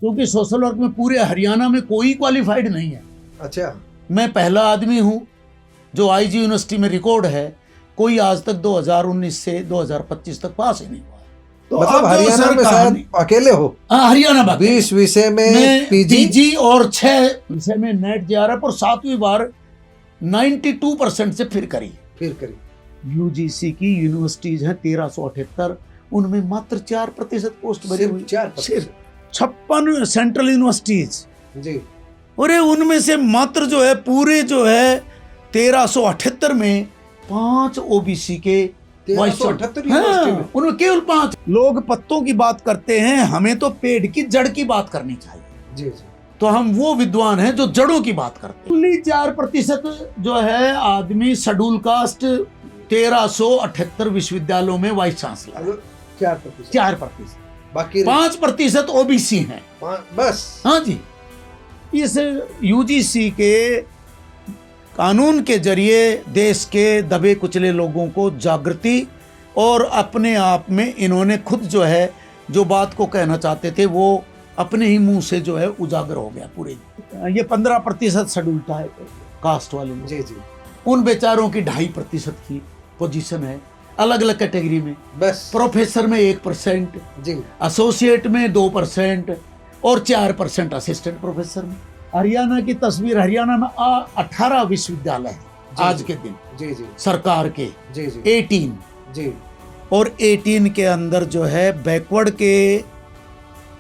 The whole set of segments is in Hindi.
क्योंकि सोशल वर्क में पूरे हरियाणा में कोई क्वालिफाइड नहीं है। अच्छा, मैं पहला आदमी हूं जो आईजी यूनिवर्सिटी में रिकॉर्ड है, कोई आज तक 2019 से 2025 तक पास ही नहीं हुआ है। तो मतलब अब जो हरियाणा सर में शायद अकेले हो। हाँ, हरियाणा में 20 विषय में पीजी और 6 विषय में नेट जेआरएफ और 7वीं बार 92% से फिर करी। यूजीसी की यूनिवर्सिटीज हैं 1378, उनमें मात्र 4% पोस्ट भरी हुई। 4%। 56 सेंट्रल यूनिवर्सिटीज जी। और उनमें से मात्र जो है पूरे जो है 1378 में 5 ओबीसी के 1378 यूनिवर्सिटी में उनमें केवल 5 लोग पत्तों की बात करते हैं, हमें तो पेड़ की जड़ की बात करनी चाहिए। जी जी। तो हम वो विद्वान हैं जो जड़ों की बात करते हैं। 4% जो है आदमी शेड्यूल कास्ट 1378 विश्वविद्यालयों में वाइस चांसलर 4%। बाकी 5% ओबीसी हैं बस। हाँ जी। इस यूजीसी के कानून के जरिए देश के दबे कुचले लोगों को जागृति और अपने आप में इन्होंने खुद जो है जो बात को कहना चाहते थे वो अपने ही मुंह से जो है उजागर हो गया पूरे। ये 15% शेड्यूल कास्ट वाले लोग, जी जी, उन बेचारों की 2.5% की पोजीशन है अलग अलग कैटेगरी में। बस प्रोफेसर में 1% जी, एसोसिएट में 2% और 4% असिस्टेंट प्रोफेसर में। हरियाणा की तस्वीर, हरियाणा में 18 विश्वविद्यालय है आज के दिन। जी जी, सरकार के जी जी, 18 जी, और 18 के अंदर जो है बैकवर्ड के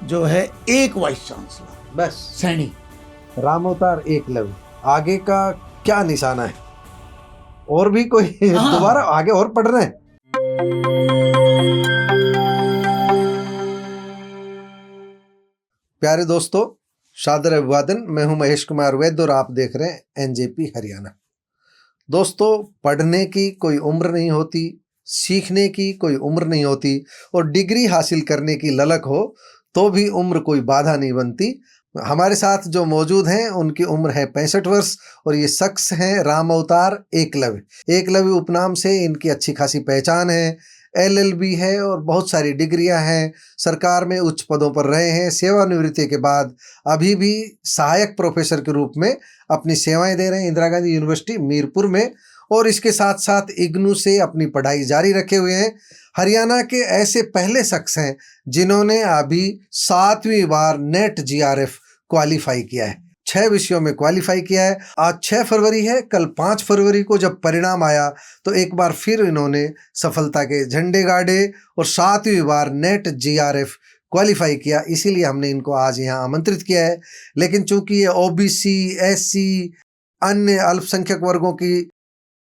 जो है एक वाइस चांसलर बस। सैनी। रामअवतार एकलव्य, आगे का क्या निशाना है? और भी कोई दोबारा आगे और पढ़ रहे हैं? प्यारे दोस्तों, सादर अभिवादन। मैं हूं महेश कुमार वैद्य और आप देख रहे हैं एनजेपी हरियाणा। दोस्तों, पढ़ने की कोई उम्र नहीं होती, सीखने की कोई उम्र नहीं होती और डिग्री हासिल करने की ललक हो तो भी उम्र कोई बाधा नहीं बनती। हमारे साथ जो मौजूद हैं उनकी उम्र है 65 वर्ष और ये शख्स हैं रामअवतार एकलव्य। एकलव्य उपनाम से इनकी अच्छी खासी पहचान है। एलएलबी है और बहुत सारी डिग्रियां हैं। सरकार में उच्च पदों पर रहे हैं। सेवानिवृत्ति के बाद अभी भी सहायक प्रोफेसर के रूप में अपनी सेवाएं दे रहे हैं इंदिरा गांधी यूनिवर्सिटी मीरपुर में, और इसके साथ साथ इग्नू से अपनी पढ़ाई जारी रखे हुए हैं। हरियाणा के ऐसे पहले शख्स हैं जिन्होंने अभी 7वीं बार नेट जीआरएफ क्वालिफाई किया है। 6 विषयों में क्वालिफाई किया है। आज 6 फरवरी है, कल 5 फरवरी को जब परिणाम आया तो एक बार फिर इन्होंने सफलता के झंडे गाड़े और 7वीं बार नेट जीआरएफ क्वालिफाई किया। इसीलिए हमने इनको आज यहाँ आमंत्रित किया है। लेकिन चूंकि ये ओबीसी, एससी, अन्य अल्पसंख्यक वर्गों की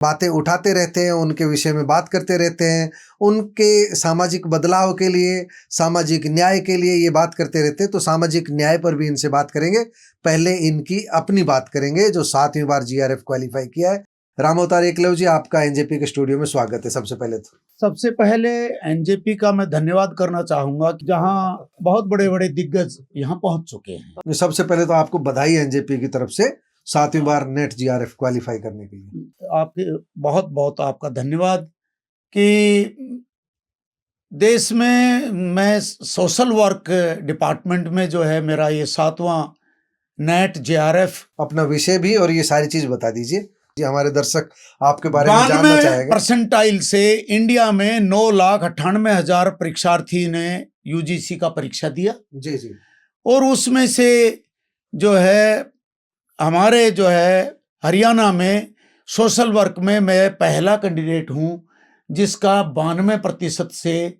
बातें उठाते रहते हैं, उनके विषय में बात करते रहते हैं, उनके सामाजिक बदलाव के लिए, सामाजिक न्याय के लिए ये बात करते रहते हैं, तो सामाजिक न्याय पर भी इनसे बात करेंगे। पहले इनकी अपनी बात करेंगे जो 7वीं बार जीआरएफ क्वालिफाई किया है। रामअवतार एकलव्य जी, आपका एनजेपी के स्टूडियो में स्वागत है। सबसे पहले एनजेपी का मैं धन्यवाद करना चाहूंगा कि जहाँ बहुत बड़े बड़े दिग्गज यहाँ पहुंच चुके हैं। सबसे पहले तो आपको बधाई एनजेपी की तरफ से 7वीं बार नेट जीआरएफ क्वालिफाई करने के लिए। आपके बहुत बहुत आपका धन्यवाद कि देश में मैं सोशल वर्क डिपार्टमेंट में जो है मेरा ये 7वां नेट जीआरएफ। अपना विषय भी और ये सारी चीज बता दीजिए जी, हमारे दर्शक आपके बारे में जानना चाहेंगे। परसेंटाइल से इंडिया में 9,98,000 परीक्षार्थी ने यूजीसी का परीक्षा दिया। जी जी। और उसमें से जो है हमारे जो है हरियाणा में सोशल वर्क में मैं पहला कैंडिडेट हूं जिसका 92% से,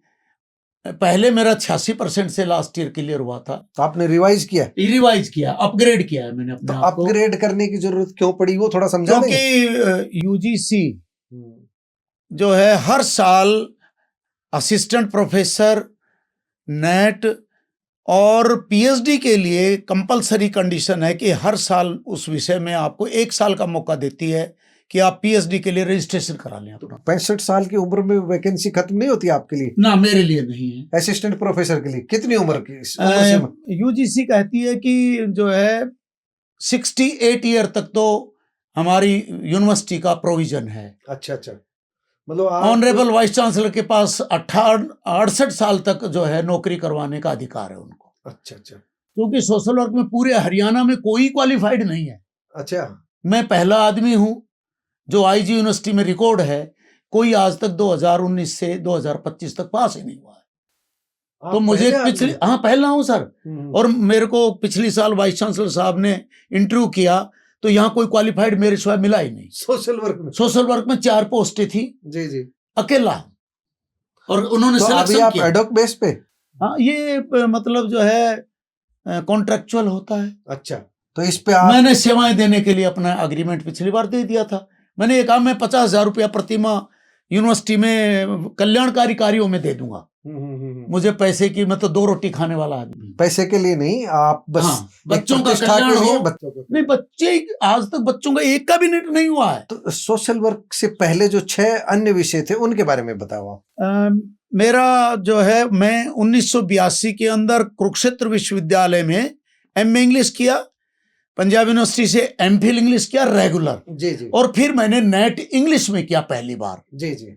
पहले मेरा 86% से लास्ट ईयर क्लियर हुआ था। तो आपने रिवाइज किया, अपग्रेड किया है मैंने अपने तो आप को। अपग्रेड करने की जरूरत क्यों पड़ी वो थोड़ा समझा देंगे? क्योंकि यूजीसी जो है हर साल असिस्टेंट प्रोफेसर, नेट और पीएचडी के लिए कंपलसरी कंडीशन है कि हर साल उस विषय में आपको 1 साल का मौका देती है कि आप पीएचडी के लिए रजिस्ट्रेशन करा लें। 65 साल की उम्र में वैकेंसी खत्म नहीं होती आपके लिए? ना, मेरे लिए नहीं है। असिस्टेंट प्रोफेसर के लिए कितनी उम्र की? यूजीसी कहती है कि जो है 68 ईयर तक तो हमारी यूनिवर्सिटी का प्रोविजन है। अच्छा, मतलब ऑनरेबल वाइस चांसलर के पास 68 साल तक जो है नौकरी करवाने का अधिकार है उनको। अच्छा। क्योंकि सोशल वर्क में पूरे हरियाणा में कोई क्वालिफाइड नहीं है। अच्छा, मैं पहला आदमी हूं जो आईजी यूनिवर्सिटी में रिकॉर्ड है, कोई आज तक 2019 से 2025 तक पास ही नहीं हुआ है। तो मुझे पिछले, हाँ पहला हूं सर। और मेरे को पिछली साल वाइस चांसलर साहब ने इंटरव्यू किया तो यहाँ कोई क्वालिफाइड मेरे सिवाय मिला ही नहीं। सोशल वर्क में 4 पोस्टें थी जी जी, अकेला, और उन्होंने तो अभी सिलेक्शन आप किया। एडॉक बेस पे? हाँ, ये मतलब जो है कॉन्ट्रेक्चुअल होता है। अच्छा, तो इस पे आप, मैंने सेवाएं देने के लिए अपना एग्रीमेंट पिछली बार दे दिया था। मैंने ये कहा मैं 50,000 रुपया प्रति माह यूनिवर्सिटी में कल्याणकारी कार्यों में दे दूंगा। मुझे पैसे की, मैं तो 2 रोटी खाने वाला आदमी। पैसे के लिए नहीं, आप बस हाँ, बच्चों का प्रतिष्ठा कल्याण के लिए, हो। बच्चों का। नहीं, बच्चे आज तक बच्चों का एक का भी नहीं हुआ है। तो सोशल वर्क से पहले जो 6 अन्य विषय थे उनके बारे में बताओ आप। मेरा जो है, मैं 1982 के अंदर कुरुक्षेत्र विश्वविद्यालय में एमए इंग्लिश किया, पंजाब यूनिवर्सिटी से एमफिल इंग्लिश किया रेगुलर। जी जी, और फिर मैंने नेट इंग्लिश में किया पहली बार। जी जी,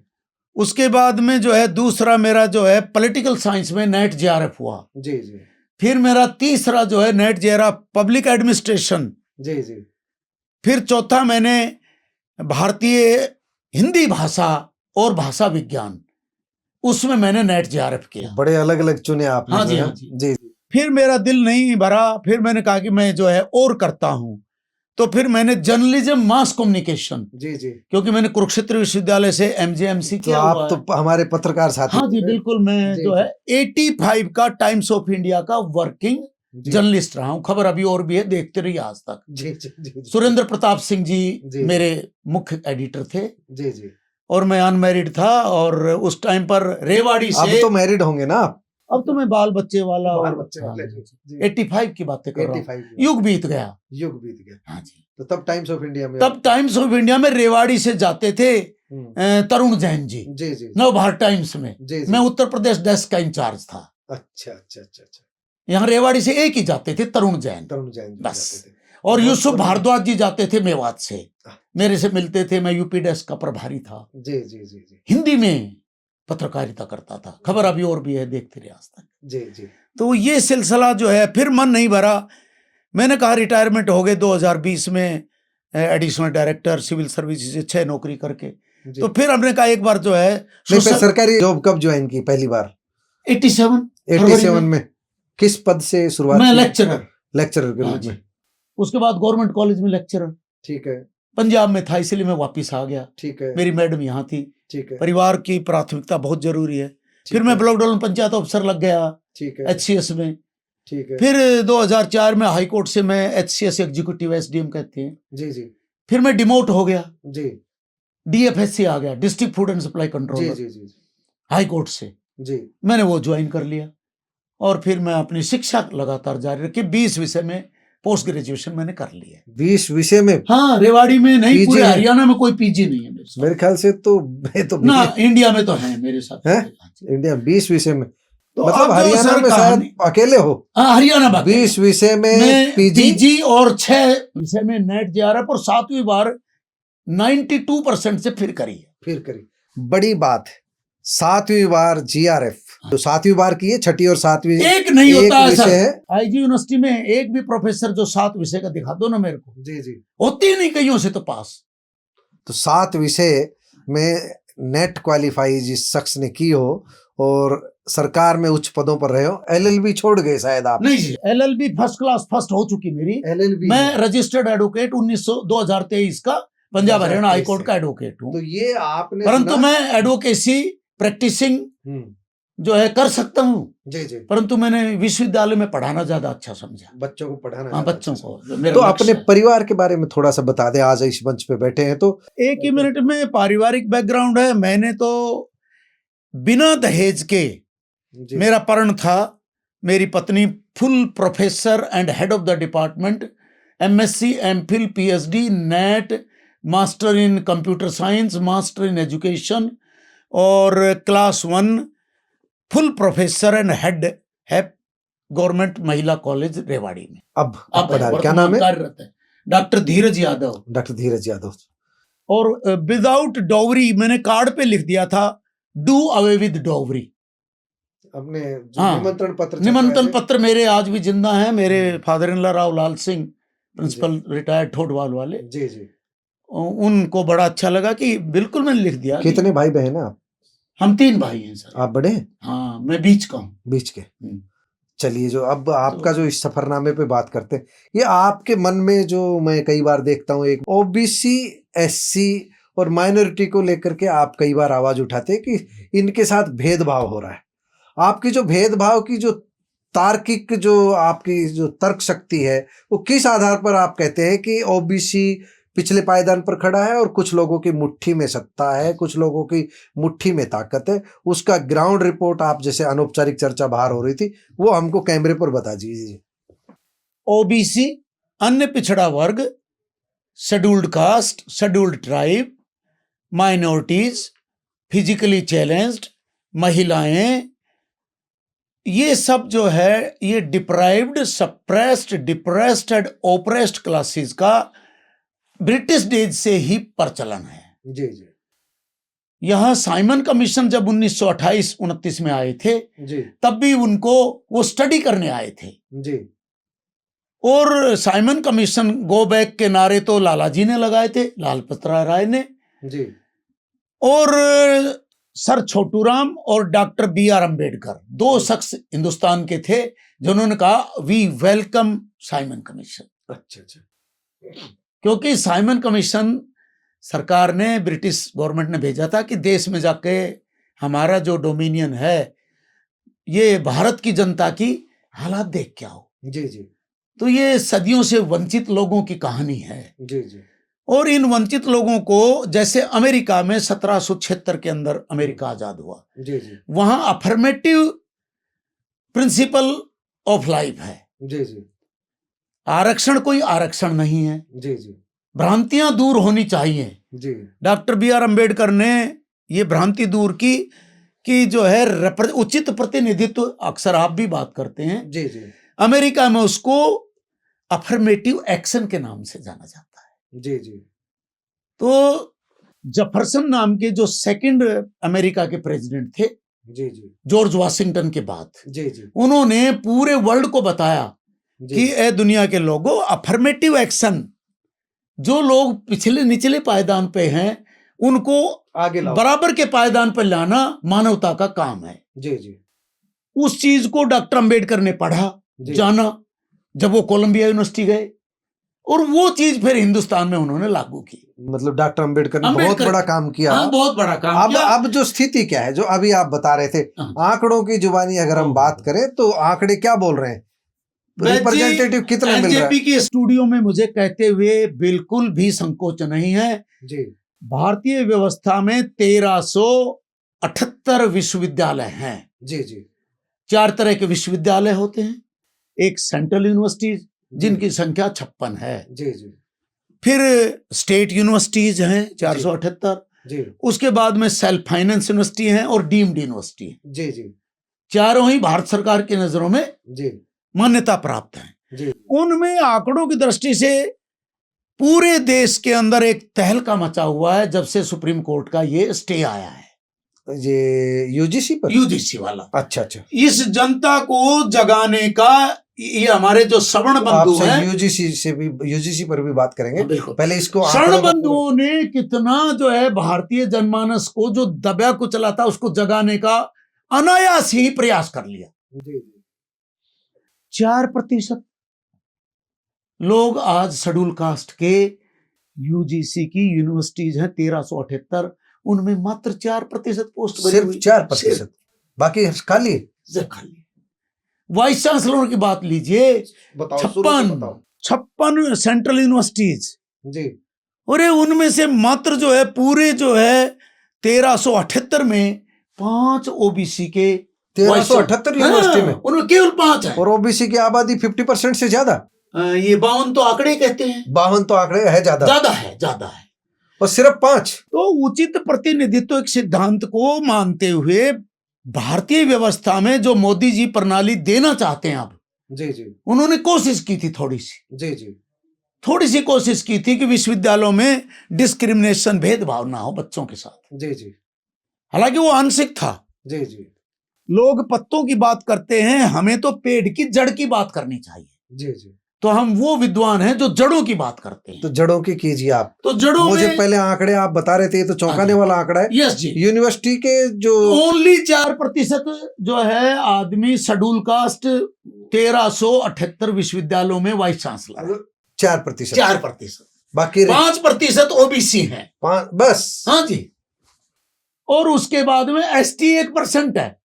उसके बाद में जो है दूसरा मेरा जो है पॉलिटिकल साइंस में नेट जेआरएफ हुआ। जी जी, फिर मेरा तीसरा जो है नेट जेआरएफ पब्लिक एडमिनिस्ट्रेशन। जी जी, फिर चौथा मैंने भारतीय हिंदी भाषा और भाषा विज्ञान, उसमें मैंने नेट जेआरएफ किया। बड़े अलग अलग चुने आपने। हाँ जो जी, है। हाँ जी। जी, फिर मेरा दिल नहीं भरा, फिर मैंने कहा कि मैं जो है और करता हूं, तो फिर मैंने जर्नलिज्म मास कम्युनिकेशन, जी जी, क्योंकि मैंने कुरुक्षेत्र विश्वविद्यालय से एमजेएमसी तो किया हुआ आप है। तो हमारे पत्रकार साथी। हाँ जी बिल्कुल, मैं जी, जो है 85 का टाइम्स ऑफ इंडिया का वर्किंग जी, जर्नलिस्ट रहा हूं। खबर अभी और भी है, देखते रहिए आज तक। जी जी, जी, जी, सुरेंद्र प्रताप सिंह जी जी, मेरे मुख्य एडिटर थे, जी जी। और मैं अनमैरिड था। और उस टाइम पर रेवाड़ी अब से, तो मैरिड होंगे ना आप? अब तो मैं बाल बच्चे वाला, बाल और बच्चे वाले, जी, जी। 85 की बातें कर रहा हूँ। 85 युग बीत गया। युग बीत गया। हाँ जी। तो तब टाइम्स ऑफ इंडिया में, तब टाइम्स ऑफ इंडिया में रेवाड़ी से जाते थे तरुण जैन जी, जी जी, नवभारत टाइम्स में। जी जी। मैं उत्तर प्रदेश डेस्क का इंचार्ज था। अच्छा अच्छा अच्छा अच्छा। यहाँ रेवाड़ी से एक ही जाते थे, तरुण जैन जी बस। जाते थे। और बहुत यूसुफ पुराने। भारद्वाज जी जाते थे मेवात से, मेरे से मिलते थे। मैं यूपी डेस्क का प्रभारी था, जी जी जी जी, हिंदी में पत्रकारिता करता था। खबर अभी और भी है, देखते रहे आज तक। जी जी। तो ये सिलसिला जो है, फिर मन नहीं भरा। मैंने कहा रिटायरमेंट हो गए 2020 में, एडिशनल डायरेक्टर सिविल सर्विसेज से 6 नौकरी करके। तो फिर हमने कहा एक बार जो है नहीं, फिर सरकारी जॉब कब ज्वाइन की पहली बार? 87 में। किस पद से शुरुआत? मैं लेक्चरर के हाँ रूप जी। में। उसके बाद गवर्नमेंट कॉलेज में लेक्चरर। ठीक है। पंजाब में था, इसलिए मैं वापिस आ गया। ठीक है। मेरी मैडम यहाँ थी। ठीक है। परिवार की प्राथमिकता बहुत जरूरी है। फिर मैं ब्लॉक डेवलपमेंट पंचायत अफसर लग गया। ठीक है। HCS में। ठीक है। फिर 2004 में हाई कोर्ट से मैं HCS एग्जीक्यूटिव SDM कहते हैं। जी जी। फिर मैं डिमोट हो गया जी। DFSC आ गया, district food and supply controller. जी जी जी। हाई कोर्ट से जी। मैंने वो ज्वाइन कर लिया, और फिर मैं अपनी शिक्षा लगातार जारी रखी। 20 विषय में पोस्ट ग्रेजुएशन मैंने कर लिया। 20 विषय में? हाँ, रेवाड़ी में नहीं, पूरे हरियाणा में कोई PG नहीं है मेरे ख्याल से। तो ना, इंडिया में तो है मेरे साथ है? इंडिया 20 विषय में, तो मतलब हरियाणा में शायद अकेले हो। हाँ, हरियाणा में 20 विषय में PG और 6 विषय में नेट JRF, और 7वीं बार 92% से फिर करी। बड़ी बात है, 7वीं बार GRF। तो 7वीं बार की है, 6ठी और 7वीं एक नहीं होता है सर। है। आईजी यूनिवर्सिटी में एक भी प्रोफेसर जो 7 विषय का दिखा दो ना मेरे को। जी जी। होती नहीं कईयों से तो पास। तो 7 विषय में नेट क्वालिफाई जिस शख्स ने की हो और सरकार में उच्च पदों पर रहे हो, LLB छोड़ गए शायद आप? नहीं जी, LLB फर्स्ट क्लास फर्स्ट हो चुकी मेरी। LLB मैं रजिस्टर्ड एडवोकेट 2023 का पंजाब हरियाणा हाई कोर्ट का एडवोकेट हूँ। तो ये आपने, परंतु मैं एडवोकेसी प्रैक्टिसिंग जो है कर सकता हूँ। जी जी। परंतु मैंने विश्वविद्यालय में पढ़ाना ज्यादा अच्छा समझा। बच्चों को पढ़ाना। हाँ, बच्चों को। तो अपने परिवार के बारे में थोड़ा सा बता दें, आज इस मंच पे बैठे हैं तो। एक ही मिनट में। पारिवारिक बैकग्राउंड है, मैंने तो बिना दहेज के, मेरा पर्ण था। मेरी पत्नी full professor and head of the department, MSc MPhil PhD NET, master in computer science, master in education, और class 1 full professor and head है गवर्नमेंट महिला कॉलेज रेवाड़ी में। अब क्या नाम है? डॉक्टर धीरज यादव। डॉक्टर धीरज यादव। और विदाउट डॉवरी मैंने कार्ड पे लिख दिया था, डू अवे विद डॉवरी। अपने जो हाँ, निमंत्रण पत्र निमंत्रण पत्र मेरे आज भी जिंदा हैं। मेरे father in law Rao Lal Singh, principal retired Thodwal वाले, जी जी, उनको बड़ा अच्छा लगा कि बिल्कुल मैंने लिख दिया। कितने भाई बहन हैं आप? हम 3 भाई हैं सर। आप बड़े हैं? हाँ, मैं बीच का हूँ। बीच के। चलिए, जो अब आपका जो इस सफरनामे पे बात करते हैं, ये आपके मन में जो मैं कई बार देखता हूँ, एक ओबीसी, एससी और माइनॉरिटी को लेकर के आप कई बार आवाज उठाते हैं कि इनके साथ भेदभाव हो रहा है। आपकी जो भेदभाव की जो तार्किक जो आपकी जो तर्क शक्ति है, वो किस आधार पर आप कहते हैं कि ओबीसी पिछले पायदान पर खड़ा है और कुछ लोगों की मुट्ठी में सत्ता है, कुछ लोगों की मुट्ठी में ताकत है? उसका ग्राउंड रिपोर्ट आप, जैसे अनौपचारिक चर्चा बाहर हो रही थी, वो हमको कैमरे पर बता दीजिए। ओबीसी, अन्य पिछड़ा वर्ग, scheduled caste, scheduled tribe, minorities, physically challenged, महिलाएं, ये सब जो है ये deprived, suppressed, depressed and oppressed classes का ब्रिटिश डेज से ही प्रचलन है। जी जी यहां साइमन कमीशन जब 1928-29 में आए थे, जी तब भी उनको वो स्टडी करने आए थे। जी और साइमन कमीशन गो बैक के नारे तो लाला जी ने लगाए थे, लाल पतरा राय ने, जी, और सर छोटूराम और डॉक्टर बी.आर. अम्बेडकर, 2 शख्स हिंदुस्तान के थे जिन्होंने कहा वी वेलकम साइमन कमीशन। अच्छा अच्छा, क्योंकि साइमन कमीशन सरकार ने, ब्रिटिश गवर्नमेंट ने भेजा था कि देश में जाके हमारा जो डोमिनियन है, ये भारत की जनता की हालात देख के आओ। जी जी, तो ये सदियों से वंचित लोगों की कहानी है। जी जी, और इन वंचित लोगों को, जैसे अमेरिका में 1776 के अंदर अमेरिका आजाद हुआ, जी जी, वहां अफर्मेटिव प्रिंसिपल ऑफ लाइफ है। जी जी, आरक्षण कोई आरक्षण नहीं है। जी जी, भ्रांतियां दूर होनी चाहिए। जी, डॉक्टर बी.आर. अम्बेडकर ने ये भ्रांति दूर की कि जो है उचित प्रतिनिधित्व, अक्सर आप भी बात करते हैं, जी जी, अमेरिका में उसको अफर्मेटिव एक्शन के नाम से जाना जाता है। जी जी, तो जेफरसन नाम के जो सेकंड अमेरिका के प्रेसिडेंट थे, जी जी, जॉर्ज वाशिंगटन के बाद, जी जी, उन्होंने पूरे वर्ल्ड को बताया कि ए दुनिया के लोगों, अफर्मेटिव एक्शन, जो लोग पिछले निचले पायदान पे हैं उनको आगे लाओ, बराबर के पायदान पर लाना मानवता का काम है। जी जी, उस चीज को डॉक्टर अंबेडकर ने पढ़ा, जाना, जब वो कोलंबिया यूनिवर्सिटी गए, और वो चीज फिर हिंदुस्तान में उन्होंने लागू की। मतलब डॉक्टर अंबेडकर ने बहुत बड़ा काम किया। हाँ, बहुत बड़ा काम किया। अब जो स्थिति क्या है, जो अभी आप बता रहे थे, आंकड़ों की जुबानी अगर हम बात करें तो आंकड़े क्या बोल रहे हैं? रिप्रेजेंटेटिव कितने मिल रहा है? एनजेपी के स्टूडियो में मुझे कहते हुए बिल्कुल भी संकोच नहीं है। जी, भारतीय व्यवस्था में 1378 विश्वविद्यालय हैं। जी जी, 4 तरह के विश्वविद्यालय होते हैं। एक सेंट्रल यूनिवर्सिटीज, जिनकी संख्या 56 है। जी जी, फिर स्टेट यूनिवर्सिटीज हैं 478। जी, उसके बाद में सेल्फ फाइनेंस यूनिवर्सिटी हैं और डीम्ड यूनिवर्सिटी है। जी जी, चारों ही भारत सरकार की नजरों में जी, मान्यता प्राप्त हैं। जी, उनमें आंकड़ों की दृष्टि से पूरे देश के अंदर एक तहलका मचा हुआ है जब से सुप्रीम कोर्ट का ये स्टे आया है, ये यूजीसी पर, यूजीसी वाला। अच्छा अच्छा, इस जनता को जगाने का ये हमारे जो श्रवण बंधु हैं, यूजीसी पर भी बात करेंगे। पहले इसको, श्रवण बंधुओं ने कितना जो है भारतीय जनमानस को जो दबा कुचला था उसको जगाने का अनायास ही प्रयास कर लिया। 4% लोग आज शेड्यूल कास्ट के यूजीसी की यूनिवर्सिटीज हैं 1378, उनमें मात्र 4% पोस्ट बनी हुई। 4%, बाकी खाली। वाइस चांसलर की बात लीजिए, 56 सेंट्रल यूनिवर्सिटीज जी, और उनमें से मात्र जो है पूरे जो है 1378 में 5 ओबीसी के, 1378 यूनिवर्सिटी में उनमें केवल 5 है। और ओबीसी की आबादी 50% से ज्यादा। ये 52 तो आंकड़े कहते हैं, 52 तो आंकड़े है, ज्यादा है और सिर्फ 5। तो उचित प्रतिनिधित्व के सिद्धांत को मानते हुए भारतीय व्यवस्था में जो मोदी जी प्रणाली देना चाहते हैं अब, जी जी, उन्होंने कोशिश की थी, थोड़ी सी कोशिश की थी कि विश्वविद्यालयों में डिस्क्रिमिनेशन, भेदभाव ना हो बच्चों के साथ। जी जी, हालांकि वो आंशिक था। जी जी, लोग पत्तों की बात करते हैं, हमें तो पेड़ की जड़ की बात करनी चाहिए। जी जी। तो हम वो विद्वान हैं जो जड़ों की बात करते हैं। तो जड़ों की कीजिए आप। तो जड़ों मुझे में पहले आंकड़े आप बता रहे थे, ये तो चौंकाने वाला आंकड़ा है। यस जी, यूनिवर्सिटी के जो ओनली 4% जो है आदमी शेड्यूल कास्ट 1378 विश्वविद्यालयों में वाइस चांसलर है। 4%। 4%। बाकी 5% ओबीसी है। बस। हाँ जी। और उसके बाद में एसटी 1% है।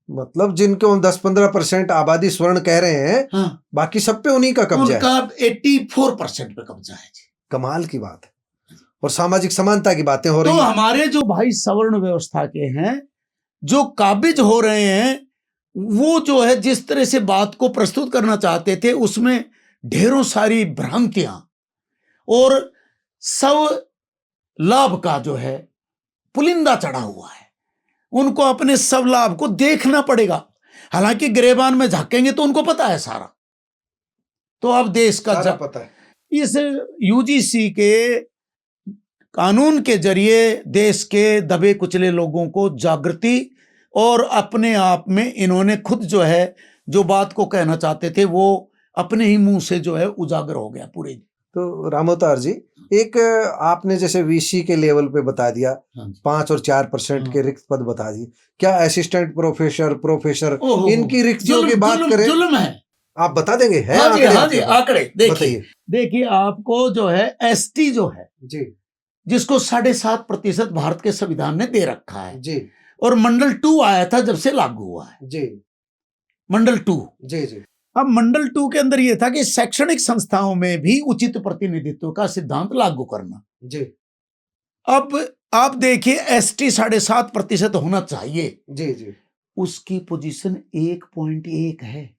मतलब जिनके 10-15% आबादी स्वर्ण कह रहे हैं, हाँ, बाकी सब पे उन्हीं का कब्जा है। उनका 84% पे कब्जा है जी। कमाल की बात है। और सामाजिक समानता की बातें हो रही तो हैं। हमारे जो भाई सवर्ण व्यवस्था के हैं, जो काबिज हो रहे हैं, वो जो है जिस तरह से बात को प्रस्तुत करना चाहते थे, उसमें ढेरों सारी भ्रांतियां और सब लाभ का जो है पुलिंदा चढ़ा हुआ है। उनको अपने सब लाभ को देखना पड़ेगा। हालांकि गिरेबान में झांकेंगे तो उनको पता है सारा। तो अब देश का सारा पता है। इस यूजीसी के कानून के जरिए देश के दबे कुचले लोगों को जागृति और अपने आप में इन्होंने खुद जो है जो बात को कहना चाहते थे वो अपने ही मुंह से जो है उजागर हो गया पूरे। तो रामोतार जी, एक आपने जैसे वीसी के लेवल पे बता दिया, 5 और 4% के रिक्त पद बता दिए। क्या असिस्टेंट प्रोफेसर इनकी रिक्तियों की बात करें, जुल्म है। आप बता देंगे? है हाँ जी, आंकड़े? हाँ जी, आंकड़े बताइए। देखिए आपको जो है एसटी जो है जी, जिसको 7.5% भारत के संविधान ने दे रखा है जी, और मंडल 2 आया था जब से लागू हुआ है। जी, मंडल 2। जी, जी। अब मंडल 2 के अंदर यह था कि शैक्षणिक संस्थाओं में भी उचित प्रतिनिधित्व का सिद्धांत लागू करना। जी। अब आप देखिए एसटी 7.5% होना चाहिए। जी, जी। उसकी पोजीशन 1.1 है।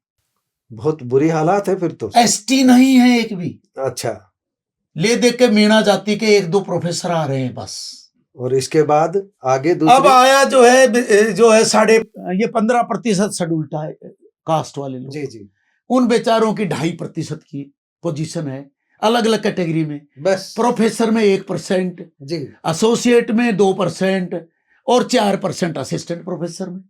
बहुत बुरी हालात है फिर तो। एसटी नहीं है एक भी। अच्छा। ले देख के मीणा जाति के 1-2 प्रोफेसर आ रहे हैं बस। और इसके बाद आगे दूसरे अब आया जो है 15% शेड्यूल कास्ट वाले लोग। जी, जी। उन बेचारों की 2.5% की पोजीशन है अलग अलग कैटेगरी में। बस। प्रोफेसर में 1%, जी, एसोसिएट में 2% और 4% असिस्टेंट प्रोफेसर में।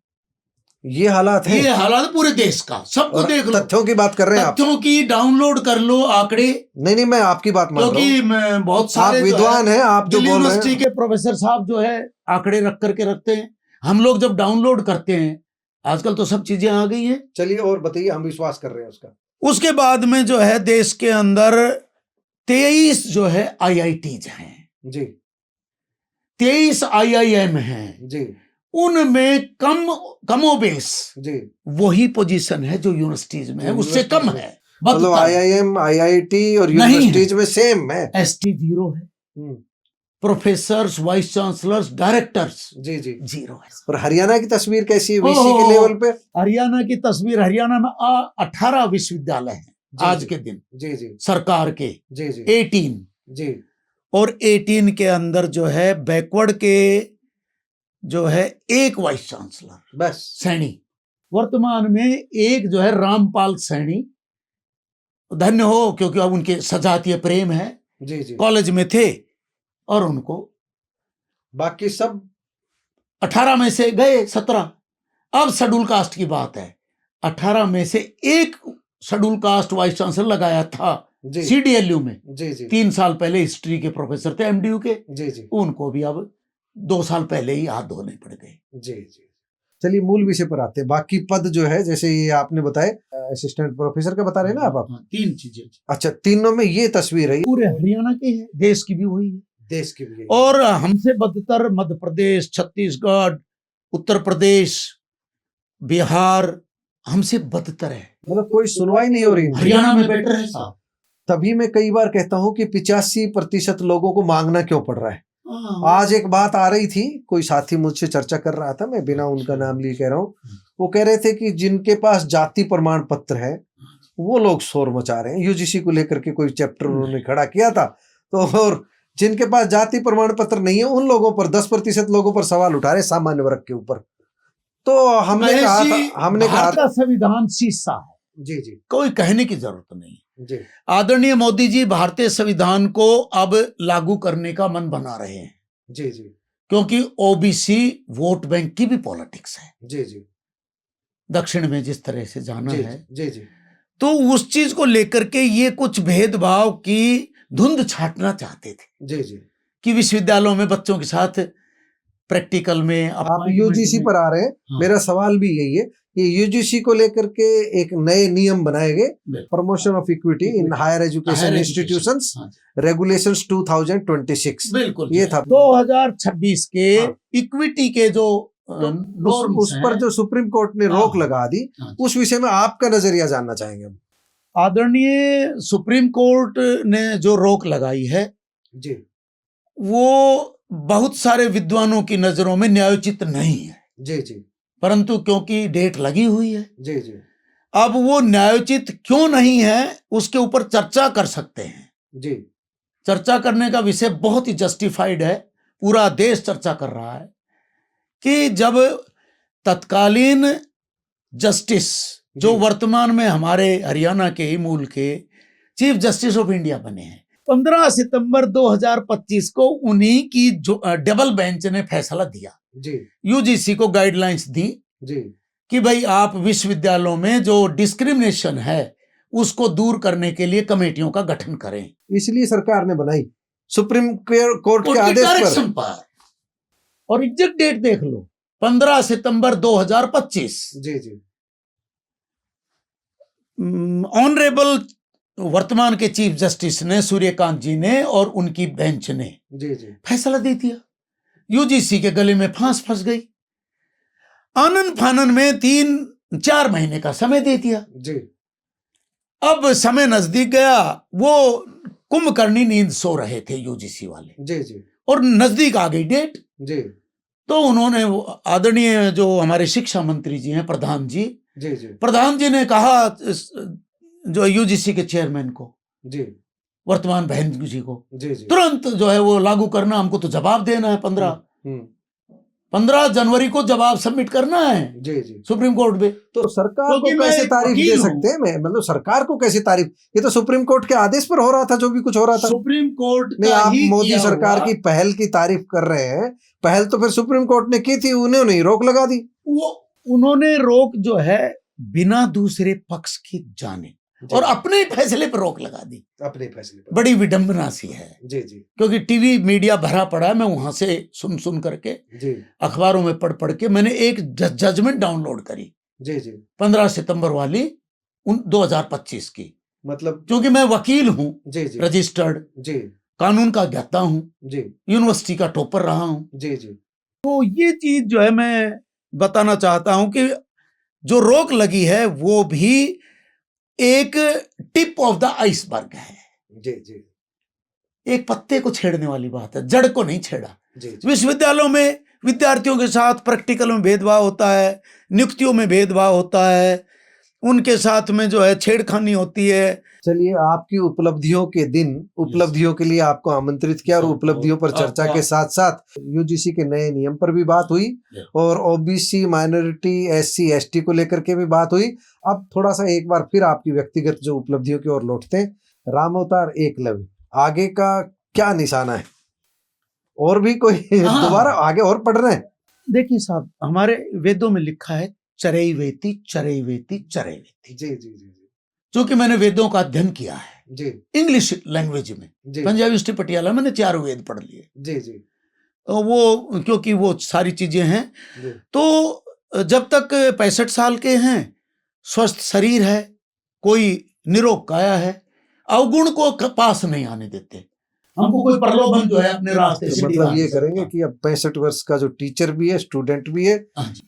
ये हालात है। ये हालात पूरे देश का, सबको देख लो। तथ्यों की बात कर रहे हैं आप। तथ्यों की डाउनलोड कर लो आंकड़े। नहीं, मैं आपकी बात मान रहा हूं। क्योंकि बहुत सारे आप विद्वान हैं, आप जो बोल रहे हैं। यूनिवर्सिटी के प्रोफेसर साहब जो है आंकड़े रख करके रखते हैं। हम लोग जब डाउनलोड करते हैं, आजकल तो सब चीजें आ गई हैं। चलिए और बताइए, हम विश्वास कर रहे हैं उसका। उसके बाद में जो है देश के अंदर 23 जो है आईआईटीज हैं जी, 23 आईआईएम हैं जी, उनमें कमोबेश जी वही पोजीशन है जो यूनिवर्सिटीज में है, उससे कम है। मतलब आईआईएम आईआईटी और यूनिवर्सिटीज में सेम है। एसटी 0 है, प्रोफेसर्स वाइस चांसलर्स डायरेक्टर्स जी, जी 0 है। और हरियाणा की तस्वीर कैसी है वीसी के लेवल पे? हरियाणा की तस्वीर, हरियाणा में 18 विश्वविद्यालय हैं आज के दिन। जी, जी सरकार के। जी, जी 18 जी। और 18 के अंदर जो है बैकवर्ड के जो है एक वाइस चांसलर बस सैनी। वर्तमान में एक जो है रामपाल सैनी, धन्य हो क्योंकि अब उनके सजातीय प्रेम है। जी, जी कॉलेज में थे और उनको बाकी सब 18 में से गए 17। अब शेड्यूल कास्ट की बात है, 18 में से एक शेड्यूल कास्ट वाइस चांसलर लगाया था सीडीएलयू में। जी, जी 3 साल पहले हिस्ट्री के प्रोफेसर थे एमडीयू के। जी, जी उनको भी अब 2 साल पहले ही हाथ धोने पड़ गए। जी, जी। चलिए मूल विषय पर आते हैं। बाकी पद जो है जैसे ये आपने बताए असिस्टेंट प्रोफेसर का बता रहे हैं ना आप? 3 चीजें। अच्छा, तीनों में ये तस्वीर है। पूरे हरियाणा की है, देश की भी वही है। देश की भी है। और हमसे बदतर मध्य प्रदेश, छत्तीसगढ़, उत्तर प्रदेश, बिहार हमसे बदतर है। मतलब कोई सुनवाई नहीं हो रही। हरियाणा में बेटर है साहब। तभी मैं कई बार कहता हूं कि 85% लोगों को मांगना क्यों पड़ रहा है। आज एक बात आ रही थी, कोई साथी मुझसे चर्चा कर रहा था, मैं बिना उनका नाम लिए कह रहा हूं। वो कह रहे थे कि जिनके पास जाति प्रमाण पत्र है वो लोग शोर मचा रहे हैं। यूजीसी को लेकर के कोई चैप्टर उन्होंने खड़ा किया था, तो और जिनके पास जाति प्रमाण पत्र नहीं है उन लोगों पर 10% लोगों पर सवाल उठा रहे, सामान्य वर्ग के ऊपर। तो हमने कहा था संविधान शीशा है। जी, जी कोई कहने की जरूरत नहीं जी। आदरणीय मोदी जी भारतीय संविधान को अब लागू करने का मन बना रहे हैं। जी, जी क्योंकि ओबीसी वोट बैंक की भी पॉलिटिक्स है जी जी दक्षिण में जिस तरह से जाना जी है। जी जी तो उस चीज को लेकर के ये कुछ भेदभाव की धुंध छाटना चाहते थे जी जी। कि विश्वविद्यालयों में बच्चों के साथ प्रैक्टिकल में आप appointment यूजीसी में- पर आ रहे हैं, हाँ। मेरा सवाल भी यही है कि यूजीसी को लेकर के एक नए नियम बनाए गए, promotion of equity in higher education Higher institutions, हाँ, रेगुलेशंस 2026। बिल्कुल ये था 2026 के हाँ। इक्विटी के जो तो नॉर्म्स उस पर जो सुप्रीम कोर्ट ने हाँ, रोक लगा दी, हाँ। उस विषय में आपका नजरिया जानना चाहेंगे हम। आदरणीय सुप्रीम कोर्ट ने जो रोक लगाई है जी वो बहुत सारे विद्वानों की नजरों में न्यायोचित नहीं है, जी जी परंतु क्योंकि डेट लगी हुई है जी जी अब वो न्यायोचित क्यों नहीं है उसके ऊपर चर्चा कर सकते हैं। जी चर्चा करने का विषय बहुत ही जस्टिफाइड है, पूरा देश चर्चा कर रहा है कि जब तत्कालीन जस्टिस जो जी। वर्तमान में हमारे हरियाणा के ही मूल के चीफ जस्टिस ऑफ इंडिया बने हैं, 15 सितंबर 2025 को उन्हीं की जो डबल बेंच ने फैसला दिया, जी यूजीसी को गाइडलाइंस दी जी कि भाई आप विश्वविद्यालयों में जो डिस्क्रिमिनेशन है उसको दूर करने के लिए कमेटियों का गठन करें, इसलिए सरकार ने बनाई सुप्रीम कोर्ट के उनके आदेश डायरेक्शन पर। और एग्जैक्ट डेट देख लो 15 सितंबर 2025। जी जी ऑनरेबल वर्तमान के चीफ जस्टिस ने सूर्यकांत जी ने और उनकी बेंच ने जी जी फैसला दे दिया, यूजीसी के गले में फांस फंस गई। आनन फानन में 3-4 महीने का समय दे दिया। जी अब समय नजदीक गया, वो कुंभकर्णी नींद सो रहे थे यूजीसी वाले जी जी और नजदीक आ गई डेट, जी तो उन्होंने आदरणीय जो हमारे शिक्षा मंत्री जी हैं प्रधान जी ने कहा जो यूजीसी के चेयरमैन को जी वर्तमान बहन जी को जी जी तुरंत जो है वो लागू करना, हमको तो जवाब देना है। 15 जनवरी को जवाब सबमिट करना है जी जी सुप्रीम कोर्ट में। तो सरकार क्योंकि को मैं कैसे एक तारीफ वकील दे हूं। सकते हैं? मैं मतलब सरकार को कैसे तारीफ, ये तो सुप्रीम कोर्ट के आदेश पर हो रहा था जो भी कुछ हो रहा था। सुप्रीम कोर्ट नहीं, का आप ही मोदी किया सरकार हुआ- की पहल की तारीफ कर रहे हैं, पहल तो फिर सुप्रीम कोर्ट ने की थी, उन्होंने ही रोक लगा दी। वो उन्होंने रोक जो है बिना दूसरे पक्ष की जाने और अपने ही फैसले पर रोक लगा दी, अपने फैसले पर। बड़ी विडंबना सी है। जी जी क्योंकि टीवी मीडिया भरा पड़ा है, मैं वहां से सुन करके जी अखबारों में पढ़ के मैंने एक जजमेंट डाउनलोड करी जी जी 15 सितंबर वाली 2025 की, मतलब क्योंकि मैं वकील हूँ, जी जी रजिस्टर्ड, जी कानून का ज्ञाता हूँ, जी यूनिवर्सिटी का टॉपर रहा हूँ। जी जी तो ये चीज जो है मैं बताना चाहता हूं कि जो रोक लगी है वो भी एक टिप ऑफ द आइसबर्ग है, जी जी एक पत्ते को छेड़ने वाली बात है, जड़ को नहीं छेड़ा। जी विश्वविद्यालयों में विद्यार्थियों के साथ प्रैक्टिकल में भेदभाव होता है, नियुक्तियों में भेदभाव होता है, उनके साथ में जो है छेड़खानी होती है। चलिए, आपकी उपलब्धियों के दिन, उपलब्धियों के लिए आपको आमंत्रित किया और उपलब्धियों पर चर्चा के साथ साथ यूजीसी के नए नियम पर भी बात हुई और ओबीसी, माइनॉरिटी, एससी, एसटी को लेकर के भी बात हुई। अब थोड़ा सा एक बार फिर आपकी व्यक्तिगत जो उपलब्धियों की ओर लौटते हैं। रामअवतार एकलव्य, आगे का क्या निशाना है? और भी कोई दोबारा आगे और पढ़ रहे हैं? देखिए साहब, हमारे वेदों में लिखा है चरैवेति चरैवेति चरैवेति। जी जी जी क्योंकि मैंने वेदों का अध्ययन किया है जी इंग्लिश लैंग्वेज में, जी पंजाब यूनिवर्सिटी पटियाला मैंने 4 वेद पढ़ लिए। जी जी तो वो क्योंकि वो सारी चीजें हैं, तो जब तक 65 साल के हैं, स्वस्थ शरीर है, कोई निरोग काया है, अवगुण को पास नहीं आने देते। हमको कोई प्रलोभन जो है अपने रास्ते से मतलब ये करेंगे कि अब 65 वर्ष का जो टीचर भी है, स्टूडेंट भी है,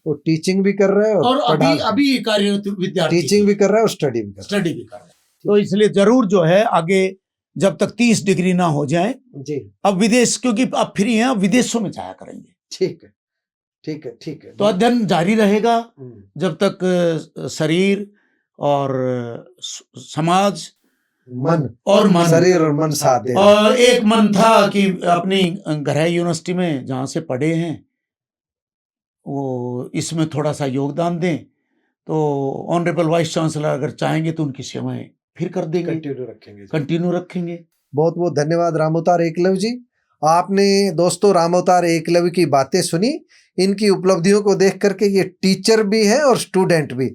वो टीचिंग भी कर रहा है और अभी कार्यरत विद्यार्थी टीचिंग भी कर रहा है और स्टडी भी कर रहा है। तो इसलिए जरूर जो है आगे जब तक 30 डिग्री ना हो जाए जी, अब विदेश, क्योंकि अब फ्री हैं, अब विदेशों में जाया करेंगे। ठीक है ठीक है ठीक है। तो अध्ययन जारी रहेगा जब तक शरीर और समाज, मन शरीर और मन साथ दे। और एक मन था कि अपनी गहराई यूनिवर्सिटी में जहाँ से पढ़े हैं वो इसमें थोड़ा सा योगदान दें, तो ऑनरेबल वाइस चांसलर अगर चाहेंगे तो उनकी सेवाएं फिर कर देंगे, कंटिन्यू रखेंगे। बहुत बहुत धन्यवाद रामअवतार एकलव्य जी। आपने दोस्तों राम अवतार एकलव्य की बातें सुनी, इनकी उपलब्धियों को देख करके ये टीचर भी है और स्टूडेंट भी,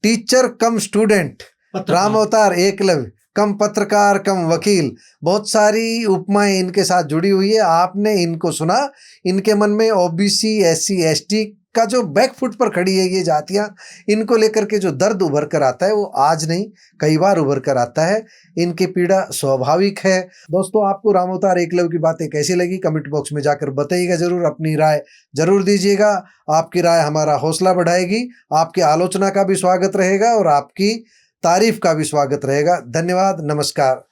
टीचर कम स्टूडेंट, राम अवतार एकलव्य कम पत्रकार कम वकील, बहुत सारी उपमाएं इनके साथ जुड़ी हुई है। आपने इनको सुना, इनके मन में ओबीसी SC ST का जो बैकफुट पर खड़ी है ये जातियां, इनको लेकर के जो दर्द उभर कर आता है वो आज नहीं कई बार उभर कर आता है। इनकी पीड़ा स्वाभाविक है। दोस्तों आपको राम अवतार एकलव्य की बातें कैसी लगी कमेंट बॉक्स में जाकर बताइएगा जरूर, अपनी राय जरूर दीजिएगा। आपकी राय हमारा हौसला बढ़ाएगी, आपकी आलोचना का भी स्वागत रहेगा और आपकी तारीफ का भी स्वागत रहेगा। धन्यवाद, नमस्कार।